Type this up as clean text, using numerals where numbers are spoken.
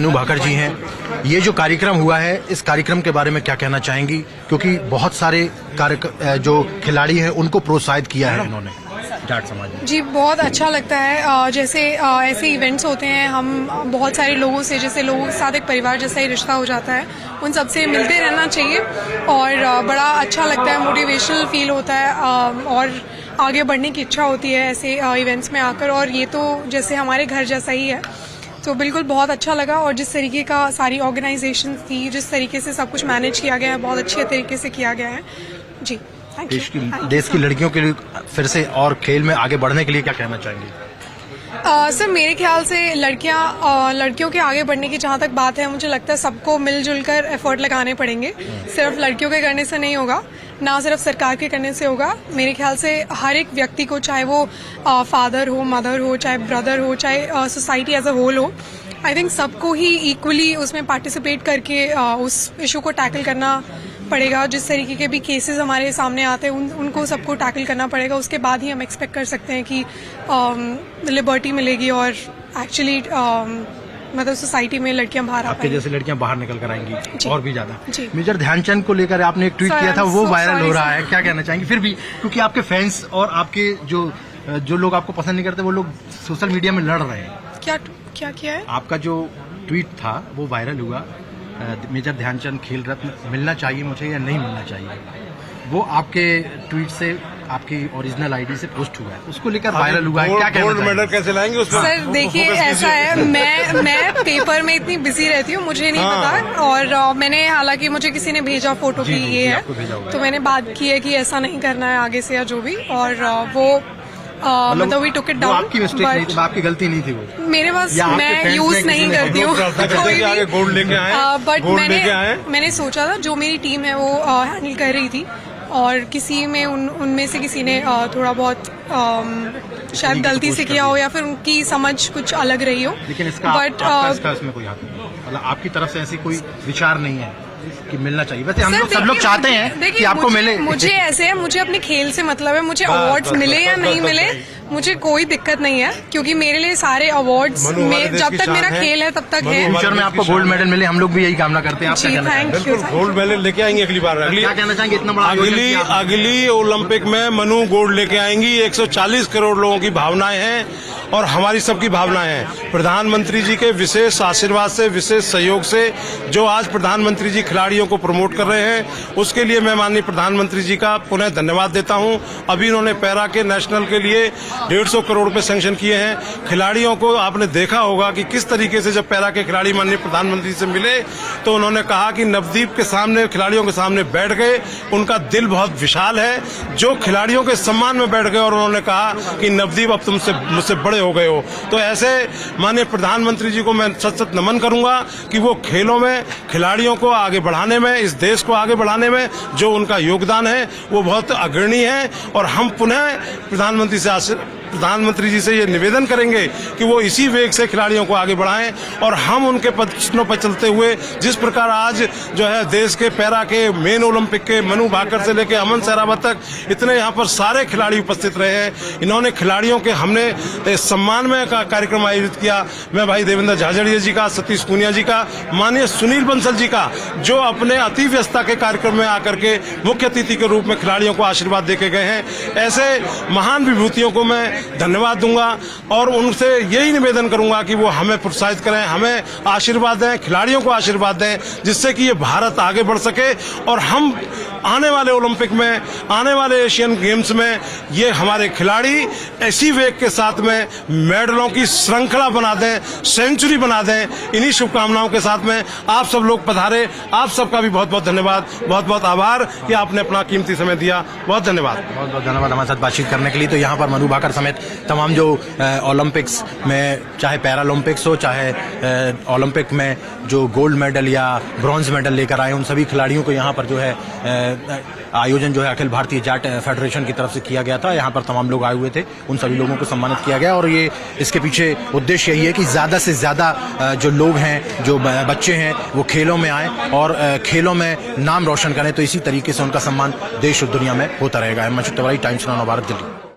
मनु भाकर जी हैं। ये जो कार्यक्रम हुआ है, इस कार्यक्रम के बारे में क्या कहना चाहेंगी? क्योंकि बहुत सारे जो खिलाड़ी हैं उनको प्रोत्साहित किया है इन्होंने जाट समाज में। जी, बहुत अच्छा लगता है। जैसे ऐसे इवेंट्स होते हैं, हम बहुत सारे लोगों से, जैसे लोगों के साथ एक परिवार जैसा ही रिश्ता हो जाता है, उन सबसे मिलते रहना चाहिए और बड़ा अच्छा लगता है, मोटिवेशनल फील होता है और आगे बढ़ने की इच्छा होती है ऐसे इवेंट्स में आकर। और ये तो जैसे हमारे घर जैसा ही है, तो बिल्कुल बहुत अच्छा लगा। और जिस तरीके का सारी ऑर्गेनाइजेशन थी, जिस तरीके से सब कुछ मैनेज किया गया है, बहुत अच्छे तरीके से किया गया है। जी, देश की लड़कियों के लिए फिर से और खेल में आगे बढ़ने के लिए क्या कहना चाहेंगे? सर, मेरे ख्याल से लड़कियों के आगे बढ़ने की जहाँ तक बात है, मुझे लगता है सबको मिलजुल कर एफर्ट लगाने पड़ेंगे। सिर्फ लड़कियों के करने से नहीं होगा, ना सिर्फ सरकार के करने से होगा। मेरे ख्याल से हर एक व्यक्ति को, चाहे वो फादर हो, मदर हो, चाहे ब्रदर हो, चाहे सोसाइटी एज अ होल हो, आई थिंक सबको ही इक्वली उसमें पार्टिसिपेट करके उस इशू को टैकल करना पड़ेगा। जिस तरीके के भी केसेस हमारे सामने आते हैं, उनको सबको टैकल करना पड़ेगा। उसके बाद ही हम एक्सपेक्ट कर सकते हैं कि लिबर्टी मिलेगी और एक्चुअली मतलब सोसाइटी में लड़कियां बाहर आपके जैसे लड़कियां बाहर निकल कर आएंगी और भी ज्यादा। मेजर ध्यानचंद को लेकर आपने एक ट्वीट किया था, वो वायरल हो रहा है, क्या कहना चाहेंगे? फिर भी क्योंकि आपके फैंस और आपके जो लोग आपको पसंद नहीं करते, वो लोग सोशल मीडिया में लड़ रहे हैं। क्या किया है? आपका जो ट्वीट था वो वायरल हुआ, मेजर ध्यानचंद खेल रत्न मिलना चाहिए मुझे या नहीं मिलना चाहिए, वो आपके ट्वीट से, आपकी ओरिजिनल आईडी से पोस्ट हुआ है, उसको लेकर वायरल हुआ है। क्या कहना गोल्ड मेडल कैसे लाएंगे उसमें? सर देखिए, ऐसा है, मैं पेपर में इतनी बिजी रहती हूँ, मुझे नहीं पता। और मैंने, हालांकि मुझे किसी ने भेजा फोटो की ये है, तो मैंने बात की है कि ऐसा नहीं करना है आगे से या जो भी। और वो मतलब वी टुक इट डाउन। आपकी मिस्टेक नहीं थी, आपकी गलती नहीं थी वो। मेरे पास, मैं यूज नहीं करती हूँ गोल्ड लेके आए, बट मैंने सोचा था, जो मेरी टीम है वो हैंडल कर रही थी और किसी में उनमें से किसी ने थोड़ा बहुत शायद गलती से किया हो या फिर उनकी समझ कुछ अलग रही हो। लेकिन इसका इसमें कोई हाथ नहीं, मतलब आपकी तरफ से ऐसी कोई विचार नहीं है कि मिलना चाहिए। वैसे हम लोग सब लोग चाहते हैं कि आपको मिले। मुझे ऐसे है, मुझे अपने खेल से मतलब है, मुझे अवार्ड्स मिले या नहीं मिले मुझे कोई दिक्कत नहीं है, क्योंकि मेरे लिए सारे अवार्ड्स में जब तक मेरा खेल है तब तक है। फ्यूचर में आपको गोल्ड मेडल मिले, हम लोग भी यही कामना करते हैं। बिल्कुल गोल्ड मेडल लेके आएंगे अगली बार। क्या कहना चाहेंगे? इतना बड़ा अगली ओलंपिक में मनु गोल्ड लेके आएंगी। 140 करोड़ लोगों की भावनाएं हैं और हमारी सबकी भावनाएं हैं। प्रधानमंत्री जी के विशेष आशीर्वाद से, विशेष सहयोग से जो आज प्रधानमंत्री जी खिलाड़ियों को प्रमोट कर रहे हैं, उसके लिए मैं माननीय प्रधानमंत्री जी का पुनः धन्यवाद देता हूं। अभी उन्होंने पैरा के नेशनल के लिए 150 करोड़ रुपए सैंक्शन किए हैं। खिलाड़ियों को आपने देखा होगा कि किस तरीके से जब पैरा के खिलाड़ी माननीय प्रधानमंत्री से मिले तो उन्होंने कहा कि नवदीप के सामने, खिलाड़ियों के सामने बैठ गए, उनका दिल बहुत विशाल है, जो खिलाड़ियों के सम्मान में बैठ गए और उन्होंने कहा कि नवदीप अब तुम मुझसे बड़े हो गए हो। तो ऐसे माननीय प्रधानमंत्री जी को मैं सच सच नमन करूंगा कि वो खेलों में खिलाड़ियों को आगे बढ़ाने में, इस देश को आगे बढ़ाने में जो उनका योगदान है वो बहुत अग्रणी है। और हम पुनः प्रधानमंत्री जी से ये निवेदन करेंगे कि वो इसी वेग से खिलाड़ियों को आगे बढ़ाएं और हम उनके प्रश्नों पर चलते हुए, जिस प्रकार आज जो है देश के पैरा के मेन ओलंपिक के मनु भाकर से लेकर अमन सहरावत तक इतने यहाँ पर सारे खिलाड़ी उपस्थित रहे हैं। इन्होंने खिलाड़ियों के, हमने सम्मान में का कार्यक्रम आयोजित किया। मैं भाई देवेंद्र झाझड़िया जी का, सतीश पूनिया जी का, माननीय सुनील बंसल जी का, जो अपने अति व्यस्तता के कार्यक्रम में आकर के मुख्य अतिथि के रूप में खिलाड़ियों को आशीर्वाद देके गए हैं। ऐसे महान विभूतियों को मैं धन्यवाद दूंगा और उनसे यही निवेदन करूंगा कि वो हमें प्रोत्साहित करें, हमें आशीर्वाद दें, खिलाड़ियों को आशीर्वाद दें, जिससे कि ये भारत आगे बढ़ सके और हम आने वाले ओलंपिक में, आने वाले एशियन गेम्स में ये हमारे खिलाड़ी ऐसी वेग के साथ में मेडलों की श्रृंखला बना दें, सेंचुरी बना दें। इन्हीं शुभकामनाओं के साथ में आप सब लोग पधारे। आप सबका भी बहुत बहुत धन्यवाद, बहुत बहुत आभार कि आपने अपना कीमती समय दिया। बहुत धन्यवाद। बहुत बहुत धन्यवाद हमारे साथ बातचीत करने के लिए। तो यहाँ पर मनु भाकर समेत तमाम जो ओलंपिक्स में, चाहे पैरालंपिक्स हो, चाहे ओलंपिक में जो गोल्ड मेडल या ब्रॉन्ज मेडल लेकर आए, उन सभी खिलाड़ियों को यहाँ पर जो है आयोजन जो है अखिल भारतीय जाट फेडरेशन की तरफ से किया गया था। यहाँ पर तमाम लोग आए हुए थे, उन सभी लोगों को सम्मानित किया गया और ये इसके पीछे उद्देश्य यही है कि ज़्यादा से ज़्यादा जो लोग हैं, जो बच्चे हैं, वो खेलों में आए और खेलों में नाम रोशन करें। तो इसी तरीके से उनका सम्मान देश और दुनिया में होता रहेगा। मैं टाइम्स नाउ भारत, दिल्ली।